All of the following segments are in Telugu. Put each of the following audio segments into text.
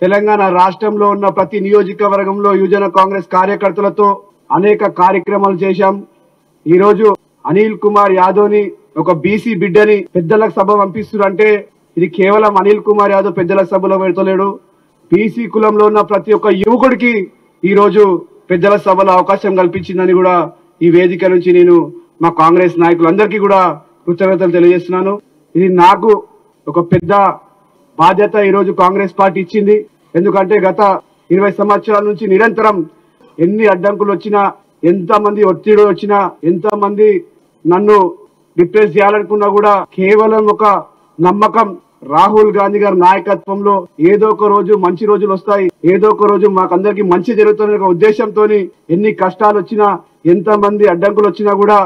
తెలంగాణ రాష్ట్రంలో ఉన్న ప్రతి నియోజకవర్గంలో యువజన కాంగ్రెస్ కార్యకర్తలతో అనేక కార్యక్రమాలు చేశాం. ఈ రోజు అనిల్ కుమార్ యాదవ్ ని ఒక బీసీ బిడ్డని పెద్దల సభ పంపిస్తున్నారంటే ఇది కేవలం అనిల్ కుమార్ యాదవ్ పెద్దల సభలో పెడతలేడు. బీసీ కులంలో ఉన్న ప్రతి ఒక్క యువకుడికి ఈ రోజు పెద్దల సభలో అవకాశం కల్పించిందని కూడా ఈ వేదిక నుంచి నేను మా కాంగ్రెస్ నాయకులందరికీ కూడా కృతజ్ఞతలు తెలియజేస్తున్నాను. ఇది నాకు ఒక పెద్ద బాధ్యత ఈ రోజు కాంగ్రెస్ పార్టీ ఇచ్చింది. ఎందుకంటే గత 20 సంవత్సరాల నుంచి నిరంతరం ఎన్ని అడ్డంకులు వచ్చినా, ఎంత మంది ఒత్తిడి వచ్చినా, ఎంత మంది నన్ను డిప్రెస్ చేయాలనుకున్నా కూడా కేవలం ఒక నమ్మకం, రాహుల్ గాంధీ గారి నాయకత్వంలో ఏదో ఒక రోజు మంచి రోజులు వస్తాయి, ఏదో ఒక రోజు మాకందరికి మంచి జరుగుతున్న ఒక ఉద్దేశంతో ఎన్ని కష్టాలు వచ్చినా, ఎంత మంది అడ్డంకులు వచ్చినా కూడా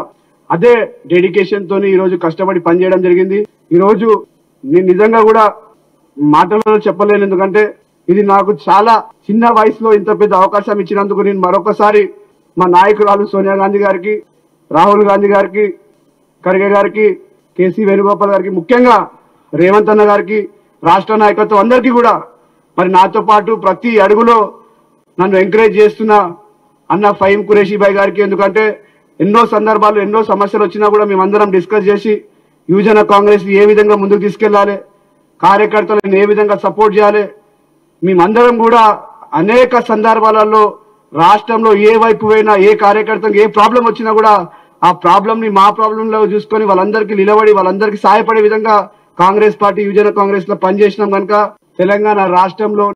అదే డెడికేషన్ తోని ఈ రోజు కష్టపడి పనిచేయడం జరిగింది. ఈ రోజు నేను నిజంగా కూడా మాటలలో చెప్పలేను. ఎందుకంటే ఇది నాకు చాలా చిన్న వయసులో ఇంత పెద్ద అవకాశం ఇచ్చినందుకు నేను మరొకసారి మా నాయకురాలు సోనియా గాంధీ గారికి, రాహుల్ గాంధీ గారికి, ఖర్గే గారికి, కేసీ వేణుగోపాల్ గారికి, ముఖ్యంగా రేవంత్ అన్న గారికి, రాష్ట్ర నాయకత్వం అందరికీ కూడా మరి నాతో పాటు ప్రతి అడుగులో నన్ను ఎంకరేజ్ చేస్తున్న అన్న ఫహీం ఖురేషీ భాయ్ గారికి, ఎందుకంటే ఎన్నో సందర్భాలు ఎన్నో సమస్యలు వచ్చినా కూడా మేమందరం డిస్కస్ చేసి యువజన కాంగ్రెస్ ఏ విధంగా ముందుకు తీసుకెళ్లాలి, కార్యకర్తలను ఏ విధంగా సపోర్ట్ చేయాలి, మేమందరం కూడా అనేక సందర్భాలలో రాష్ట్రంలో ఏ వైపు పోయినా, ఏ కార్యకర్తకు ఏ ప్రాబ్లం వచ్చినా కూడా ఆ ప్రాబ్లం ని మా ప్రాబ్లం లో చూసుకొని వాళ్ళందరికీ నిలబడి వాళ్ళందరికీ సహాయపడే విధంగా కాంగ్రెస్ పార్టీ యువజన కాంగ్రెస్ లో పనిచేసినాం కనుక తెలంగాణ రాష్ట్రంలో